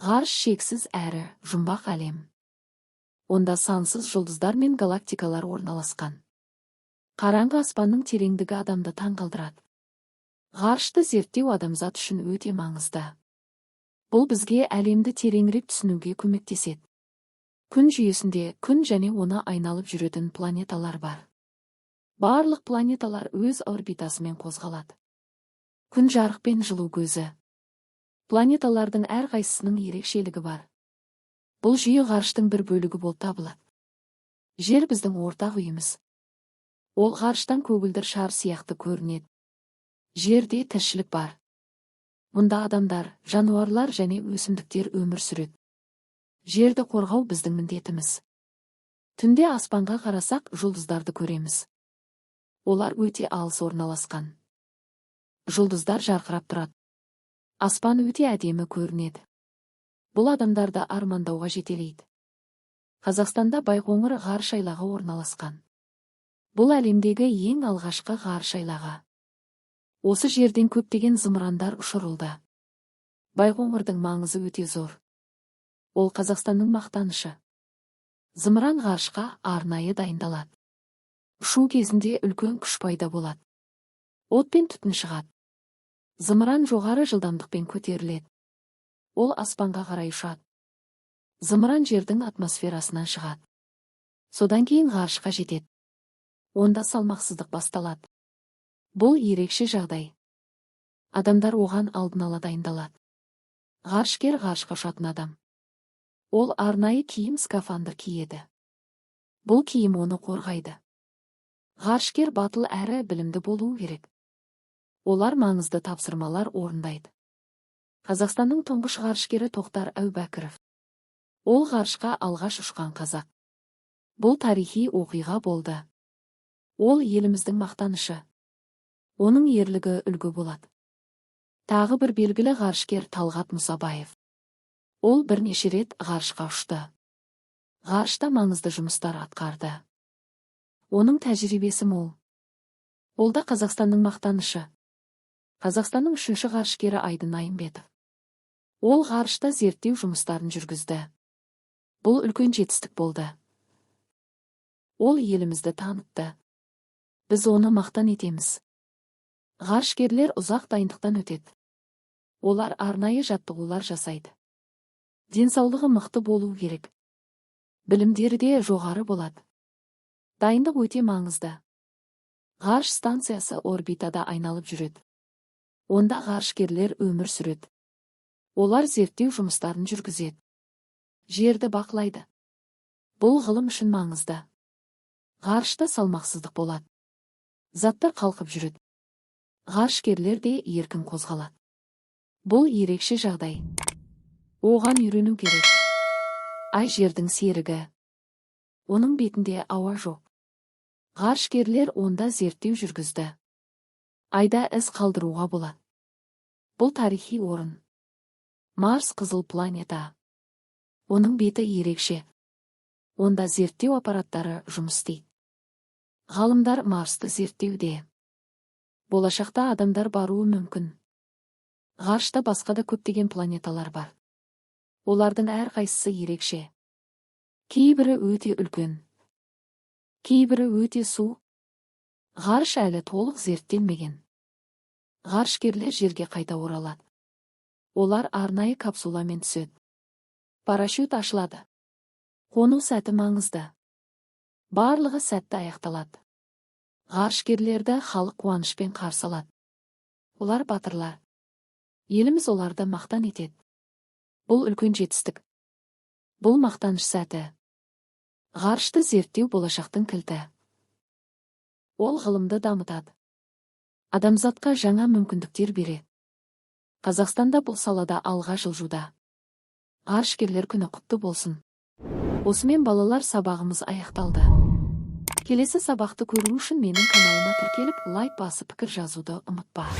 Ғарыш шексіз әрі жұмбақ әлем. Онда сансыз жұлдыздар мен галактикалар орналасқан. Қараңғы аспанның тереңдігі адамды таңғалдырады. Ғарышты зерттеу адамзат үшін өте маңызды. Бұл бізге әлемді тереңірек түсінуге көмектеседі. Күн жүйесінде күн және оны айналып жүретін планеталар бар. Барлық планеталар өз орбитасымен қозғалады. Күн жарық пен жылу көзі. Планеталардың әрқайсысының ерекшелігі бар. Бұл жүйе ғарыштың бір бөлігі болып табылады. Жер біздің ортақ үйіміз. Ол ғарыштан көгілдір шар сияқты көрінеді. Жерде тіршілік бар. Мұнда адамдар, жануарлар және өсімдіктер өмір сүреді. Жерді қорғау біздің міндетіміз. Түнде аспанға қарасақ, жұлдыздарды көреміз. Олар өте алыс орналасқан. Жұлдыздар жарқырап тұрады. Аспан өте әдемі көрінеді. Бұл адамдарды армандауға жетелейді. Қазақстанда Байқоңыр ғарыш айлағы орналасқан. Бұл әлемдегі ең алғашқы ғарыш айлағы. Осы жерден көптеген зымырандар ұшырылды. Байқоңырдың маңызы өте зор. Ол Қазақстанның мақтанышы. Зымыран ғарышқа арнайы дайындалады. Ұшу кезінде үлкен күш пайда болады. От пен түтін шығады. Зымыран жоғары жылдамдықпен көтеріледі. Ол аспанға қарай ұшады. Зымыран жердің атмосферасынан шығады. Содан кейін ғарышқа жетеді. Онда салмақсыздық басталады. Бұл ерекше жағдай. Адамдар оған алдын ала дайындалады. Ғарышкер ғарышқа ұшатын адам. Ол арнайы киім скафандр киеді. Бұл киім оны қорғайды. Ғарышкер батыл әрі білімді болуы керек. Олар маңызды тапсырмалар орындайды. Қазақстанның тұңғыш ғарышкері Тоқтар Әубәкіров. Ол ғарышқа алғаш ұшқан қазақ. Бұл тарихи оқиға болды. Ол еліміздің мақтанышы. Оның ерлігі үлгі болады. Тағы бір белгілі ғарышкер Талғат Мұсабаев. Ол бірнеше рет ғарышқа ұшты. Ғарышта маңызды жұмыстар атқарды. Оның тәжірибесі мол. Ол да Қазақстанның мақтанышы. Қазақстанның үшінші ғарышкері Айдын Айымбетов. Ол ғарышта зерттеу жұмыстарын жүргізді. Бұл үлкен жетістік болды. Ол елімізді танытты. Біз оны мақтан етеміз. Ғарышкерлер ұзақ дайындықтан өтеді. Олар арнайы жаттығулар жасайды. Денсаулығы мықты болу керек. Білімдері де жоғары болады. Дайындық өте маңызды. Ғарыш станциясы орбитада айналып жүреді. Онда ғарышкерлер өмір сүреді. Олар зерттеу жұмыстарын жүргізеді. Жерді бақылайды. Бұл ғылым үшін маңызды. Ғарышта салмақсыздық болады. Заттар қалқып жүреді. Ғарышкерлер де еркін қозғалады. Бұл ерекше жағдай. Оған үйрену керек. Ай жердің серігі. Оның бетінде ауа жоқ. Ғарышкерлер онда зерттеу жүргізді. Айда із қалдыруға болады. Бұл тарихи орын. Марс қызыл планета. Оның беті ерекше. Онда зерттеу аппараттары жұмыс істейді. Ғалымдар Марсты зерттеуде. Болашақта адамдар баруы мүмкін. Ғарышта басқа да көптеген планеталар бар. Олардың әрқайсысы ерекше. Кейбірі өте үлкен. Кейбірі өте су. Ғарыш әлі толық зерттелмеген. Ғарышкерлер жерге қайта оралады. Олар арнайы капсуламен түседі. Парашют ашылады. Қону сәті маңызды. Барлығы сәтті аяқталады. Ғарышкерлерді халық қуанышпен қарсы алады. Олар батырлар. Еліміз оларды мақтан етеді. Бұл үлкен жетістік. Бұл мақтаныш сәті. Ғарышты зерттеу болашақтың кілті. Ол ғылымды дамытады. Адамзатқа жаңа мүмкіндіктер береді. Қазақстанда бұл салада алға жылжуда. Ғарышкерлер күні құтты болсын. Осымен балалар сабағымыз аяқталды. Келесі сабақты көру үшін менің каналыма тіркеліп, лайк басып пікір жазуды ұмытпа.